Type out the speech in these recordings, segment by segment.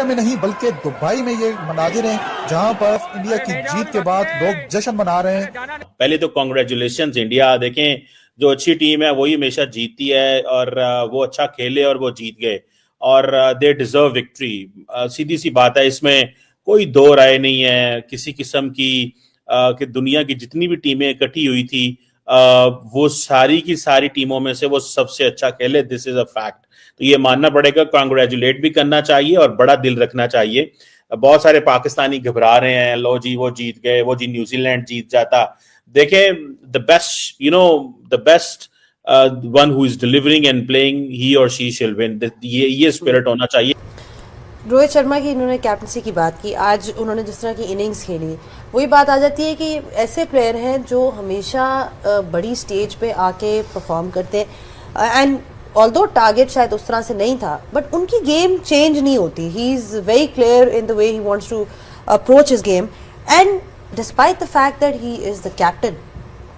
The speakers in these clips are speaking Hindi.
इंडिया में नहीं बल्कि दुबई में ये मनाजिर हैं जहां पर इंडिया की जीत के बाद लोग जश्न मना रहे हैं। पहले तो कॉन्ग्रेचुलेशंस इंडिया। देखें, जो अच्छी टीम है वही हमेशा जीतती है और वो अच्छा खेले और वो जीत गए और दे डिजर्व विक्ट्री। सीधी सी बात है, इसमें कोई दो राय नहीं है किसी किस्म की कि दुनिया की जितनी भी टीमें इकट्ठी हुई थी वो सारी की सारी टीमों में से वो सबसे अच्छा खेले। This is a fact. तो ये मानना पड़ेगा, कांग्रेचुलेट भी करना चाहिए और बड़ा दिल रखना चाहिए। बहुत सारे पाकिस्तानी घबरा रहे हैं, लो जी वो जीत गए, वो जी न्यूजीलैंड जीत जाता। देखें, the best the best one who is delivering and playing, he और शी शिल विन। ये स्पिरिट होना चाहिए। रोहित शर्मा की इन्होंने कैप्टनसी की बात की, आज उन्होंने जिस तरह की इनिंग्स खेली, वही बात आ जाती है कि ऐसे प्लेयर हैं जो हमेशा बड़ी स्टेज पे आके परफॉर्म करते हैं एंड ऑल्दो टारगेट शायद उस तरह से नहीं था बट उनकी गेम चेंज नहीं होती। He is very clear in the way he wants to approach his game and despite the fact that he is the captain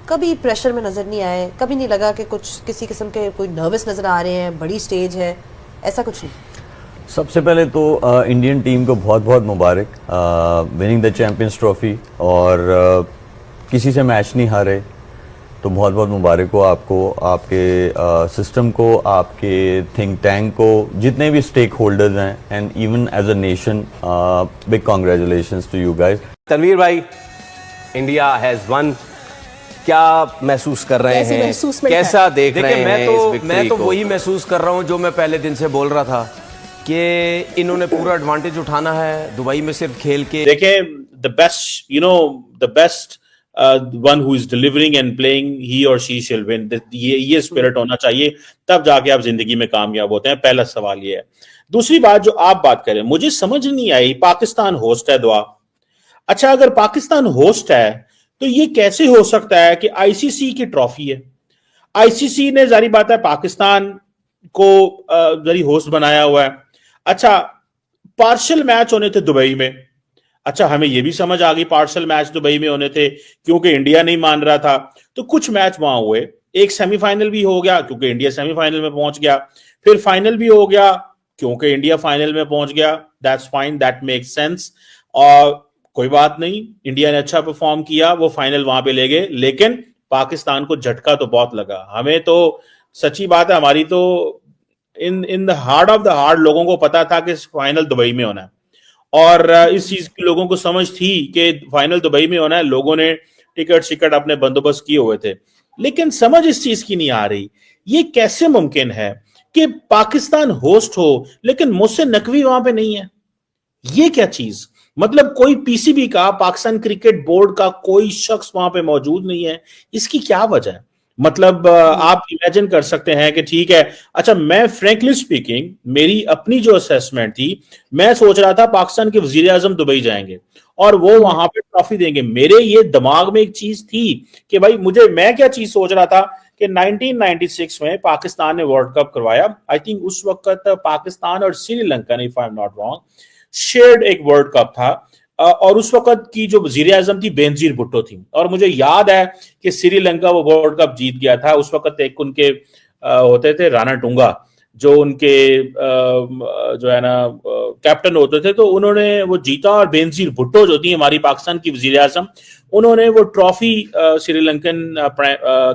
कभी प्रेशर में नज़र नहीं आए, कभी नहीं लगा कि कुछ किसी किस्म के कोई नर्वस नज़र आ रहे हैं, बड़ी स्टेज है, ऐसा कुछ नहीं। सबसे पहले तो इंडियन टीम को बहुत बहुत मुबारक विनिंग द चैंपियंस ट्रॉफी और किसी से मैच नहीं हारे, तो बहुत बहुत मुबारक हो आपको, आपके सिस्टम को, आपके थिंक टैंक को, जितने भी स्टेक होल्डर्स हैं and even as a nation big congratulations to you guys. Tanveer भाई, इंडिया हैज वन, क्या महसूस कर रहे हैं, कैसा देख रहे हैं? मैं तो वही महसूस कर रहा हूं जो मैं पहले दिन से बोल रहा था कि इन्होंने पूरा एडवांटेज उठाना है दुबई में सिर्फ खेल के। देखें, the best one who is delivering and playing, he और शी शिल विन। ये स्पिरिट होना चाहिए, तब जाके आप जिंदगी में कामयाब होते हैं। पहला सवाल ये है। दूसरी बात जो आप बात करें, मुझे समझ नहीं आई, पाकिस्तान होस्ट है दुआ। अच्छा, अगर पाकिस्तान होस्ट है तो ये कैसे हो सकता है कि आईसीसी की ट्रॉफी है? आईसीसी ने जारी बात है पाकिस्तान को जारी होस्ट बनाया हुआ है। अच्छा, पार्शियल मैच होने थे दुबई में। अच्छा, हमें यह भी समझ आ गई पार्शियल मैच दुबई में होने थे क्योंकि इंडिया नहीं मान रहा था, तो कुछ मैच वहां हुए। एक सेमीफाइनल भी हो गया क्योंकि इंडिया सेमीफाइनल में पहुंच गया, फिर फाइनल भी हो गया क्योंकि इंडिया फाइनल में पहुंच गया। That's fine, that makes sense. और कोई बात नहीं, इंडिया ने अच्छा परफॉर्म किया, वो फाइनल वहां पे ले गए, लेकिन पाकिस्तान को झटका तो बहुत लगा। हमें तो सच्ची बात है, हमारी तो in the heart of the heart लोगों को पता था कि फाइनल दुबई में होना है और इस चीज की लोगों को समझ थी कि फाइनल दुबई में होना है। लोगों ने टिकट शिकट अपने बंदोबस्त किए हुए थे, लेकिन समझ इस चीज की नहीं आ रही, ये कैसे मुमकिन है कि पाकिस्तान होस्ट हो लेकिन मोहसिन नकवी वहां पे नहीं है? ये क्या चीज, मतलब कोई पीसीबी का, पाकिस्तान क्रिकेट बोर्ड का कोई शख्स वहां पे मौजूद नहीं है, इसकी क्या वजह है? मतलब आप इमेजिन कर सकते हैं कि ठीक है। अच्छा, मैं फ्रैंकली स्पीकिंग, मेरी अपनी जो असेसमेंट थी, मैं सोच रहा था पाकिस्तान के वजीर आजम दुबई जाएंगे और वो वहां पे ट्रॉफी देंगे। मेरे ये दिमाग में एक चीज थी कि भाई मैं क्या चीज सोच रहा था कि 1996 में पाकिस्तान ने वर्ल्ड कप करवाया। आई थिंक उस वक्त पाकिस्तान और Sri Lanka, if I am not wrong, shared एक वर्ल्ड कप था और उस वक्त की जो वजीर आजम थी बेनजीर भुट्टो थी और मुझे याद है कि श्रीलंका वो वर्ल्ड कप जीत गया था। उस वक्त एक उनके होते थे राणा टूंगा, जो उनके जो है ना कैप्टन होते थे, तो उन्होंने वो जीता और बेनजीर भुट्टो जो थी हमारी पाकिस्तान की वजीर आजम, उन्होंने वो ट्रॉफी श्रीलंकन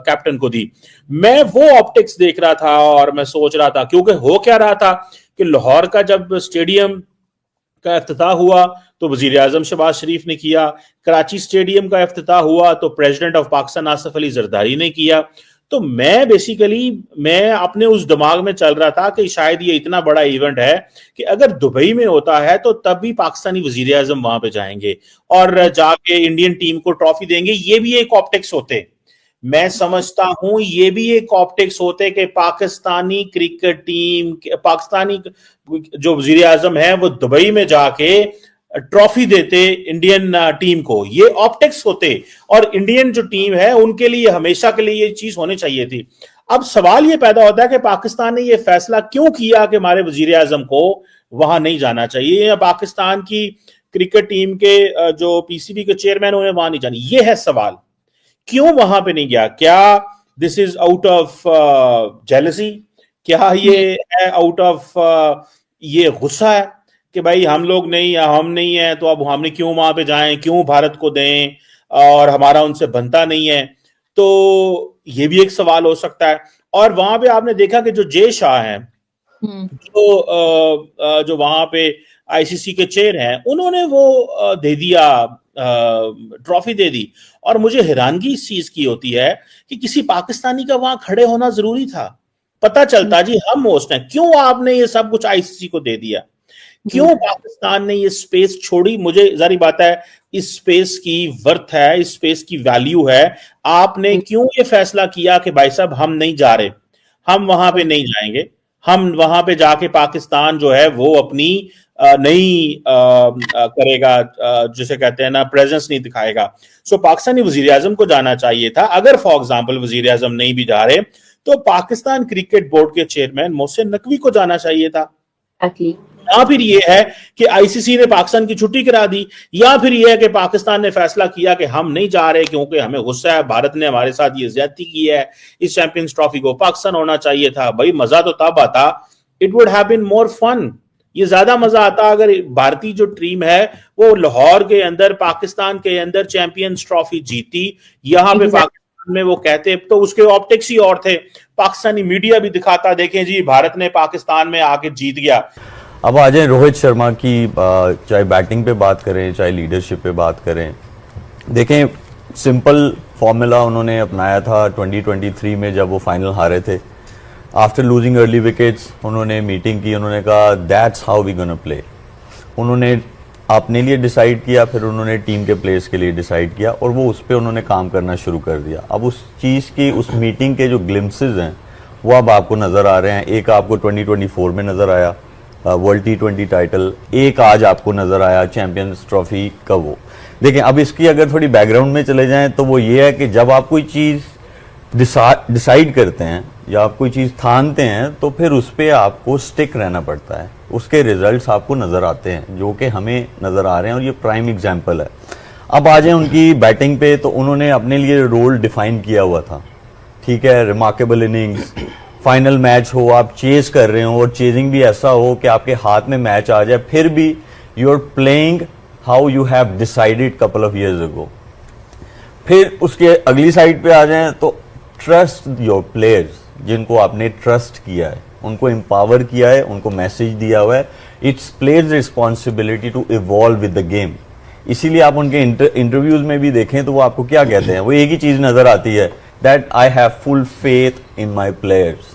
कैप्टन को दी। मैं वो ऑप्टिक्स देख रहा था और मैं सोच रहा था, क्योंकि हो क्या रहा था कि लाहौर का जब स्टेडियम का इफ्तिताह हुआ तो वजीर आजम शहबाज शरीफ ने किया, कराची स्टेडियम का इफ्तिताह हुआ तो प्रेसिडेंट ऑफ पाकिस्तान आसिफ अली जरदारी ने किया। तो मैं अपने उस दिमाग में चल रहा था कि शायद ये इतना बड़ा इवेंट है कि अगर दुबई में होता है तो तब भी पाकिस्तानी वजीर आजम वहां पे जाएंगे और जाके इंडियन टीम को ट्रॉफी देंगे। ये भी एक ऑप्टिक्स होते, मैं समझता हूं ये भी एक ऑप्टिक्स होते कि पाकिस्तानी क्रिकेट टीम, पाकिस्तानी जो वजीर आजम है वो दुबई में जाके ट्रॉफी देते इंडियन टीम को। ये ऑप्टिक्स होते और इंडियन जो टीम है उनके लिए हमेशा के लिए ये चीज होनी चाहिए थी। अब सवाल ये पैदा होता है कि पाकिस्तान ने ये फैसला क्यों किया कि हमारे वजीर आजम को वहां नहीं जाना चाहिए, या पाकिस्तान की क्रिकेट टीम के जो पीसीबी के चेयरमैन उन्हें वहां नहीं जानी। ये है सवाल, क्यों वहां पे नहीं गया? क्या this is out of jealousy? क्या ये है आउट ऑफ ये गुस्सा है? कि भाई हम लोग नहीं, हम नहीं है तो अब हमने क्यों वहां पे जाएं, क्यों भारत को दें, और हमारा उनसे बनता नहीं है। तो ये भी एक सवाल हो सकता है। और वहां पे आपने देखा कि जो जय शाह हैं, जो वहां पे आईसीसी के चेयर हैं, उन्होंने वो दे दिया, ट्रॉफी दे दी। और मुझे हैरानगी इस चीज की होती है कि किसी पाकिस्तानी का वहां खड़े होना जरूरी था। पता चलता जी हम होस्ट हैं, क्यों आपने ये सब कुछ आईसीसी को दे दिया, क्यों पाकिस्तान ने ये स्पेस छोड़ी। मुझे जारी बात है इस स्पेस की वर्थ है, इस स्पेस की वैल्यू है। आपने क्यों ये फैसला किया कि भाई साहब हम नहीं जा रहे, हम वहां पे नहीं जाएंगे, हम वहां पे जाके पाकिस्तान जो है वो अपनी नहीं करेगा, जिसे कहते हैं ना, प्रेजेंस नहीं दिखाएगा। सो पाकिस्तानी वजीर आजम को जाना चाहिए था। अगर फॉर एग्जाम्पल वजीर आजम नहीं भी जा रहे तो पाकिस्तान क्रिकेट बोर्ड के चेयरमैन मोहसिन नकवी को जाना चाहिए था। या फिर ये है कि आईसीसी ने पाकिस्तान की छुट्टी करा दी, या फिर ये है कि पाकिस्तान ने फैसला किया कि हम नहीं जा रहे क्योंकि हमें गुस्सा है, भारत ने हमारे साथ ये ज्यादती की है, इस चैंपियंस ट्रॉफी को पाकिस्तान होना चाहिए था। भाई मजा तो तब आता, it would have been more fun. ये ज्यादा मजा आता अगर भारतीय जो टीम है वो लाहौर के अंदर, पाकिस्तान के अंदर चैंपियंस ट्रॉफी जीती। यहाँ पे पाकिस्तान में वो कहते तो उसके ऑप्टिक्स ही और थे, पाकिस्तानी मीडिया भी दिखाता देखें जी भारत ने पाकिस्तान में आके जीत गया। अब आ जाए रोहित शर्मा की, चाहे बैटिंग पे बात करें चाहे लीडरशिप पे बात करें। देखें सिंपल फॉर्मूला उन्होंने अपनाया था 2023 में जब वो फाइनल हारे थे। आफ्टर लूजिंग अर्ली विकेट्स उन्होंने मीटिंग की, उन्होंने कहा that's how we gonna play. उन्होंने अपने लिए डिसाइड किया, फिर उन्होंने टीम के प्लेयर्स के लिए डिसाइड किया और वो उस पर उन्होंने काम करना शुरू कर दिया। अब उस चीज़ की, उस मीटिंग के जो ग्लिम्पसेस हैं वो अब आपको नज़र आ रहे हैं। एक आपको 2024 में नज़र आया वर्ल्ड T20 टाइटल, एक आज आपको नज़र आया चैंपियंस ट्रॉफी का वो। देखें अब इसकी अगर थोड़ी बैकग्राउंड में चले जाएं तो वो ये है कि जब आप कोई चीज़ डिसाइड करते हैं या आप कोई चीज़ ठानते हैं तो फिर उस पर आपको स्टिक रहना पड़ता है, उसके रिजल्ट्स आपको नज़र आते हैं, जो कि हमें नज़र आ रहे हैं और ये प्राइम एग्जाम्पल है। अब आ जाए उनकी बैटिंग पे, तो उन्होंने अपने लिए रोल डिफाइन किया हुआ था, ठीक है, रिमार्केबल इनिंग्स, फाइनल मैच हो, आप चेज कर रहे हो और चेजिंग भी ऐसा हो कि आपके हाथ में मैच आ जाए, फिर भी you are playing how you have decided couple of years ago. फिर उसके अगली साइड पे आ जाएं तो ट्रस्ट योर प्लेयर्स, जिनको आपने ट्रस्ट किया है, उनको एम्पावर किया है, उनको मैसेज दिया हुआ है, it's players responsibility to evolve with the game. इसीलिए आप उनके इंटरव्यूज में भी देखें तो वो आपको क्या कहते हैं, वो एक ही चीज नजर आती है, that I have full faith in my players.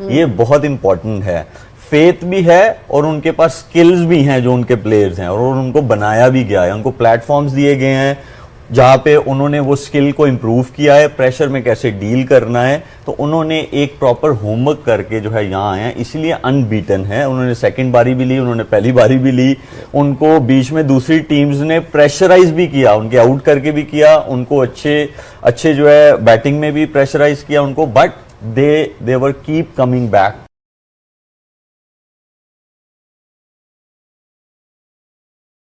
ये बहुत इंपॉर्टेंट है, फेथ भी है और उनके पास स्किल्स भी हैं जो उनके प्लेयर्स हैं, और उनको बनाया भी गया है, उनको प्लेटफॉर्म्स दिए गए हैं जहां पे उन्होंने वो स्किल को इम्प्रूव किया है, प्रेशर में कैसे डील करना है, तो उन्होंने एक प्रॉपर होमवर्क करके जो है यहाँ आए हैं, इसलिए अनबीटन है। उन्होंने सेकंड बारी भी ली, उन्होंने पहली बारी भी ली, उनको बीच में दूसरी टीम्स ने प्रेशराइज भी किया, उनके आउट करके भी किया, उनको अच्छे जो है बैटिंग में भी प्रेशराइज किया उनको, but they were keep coming back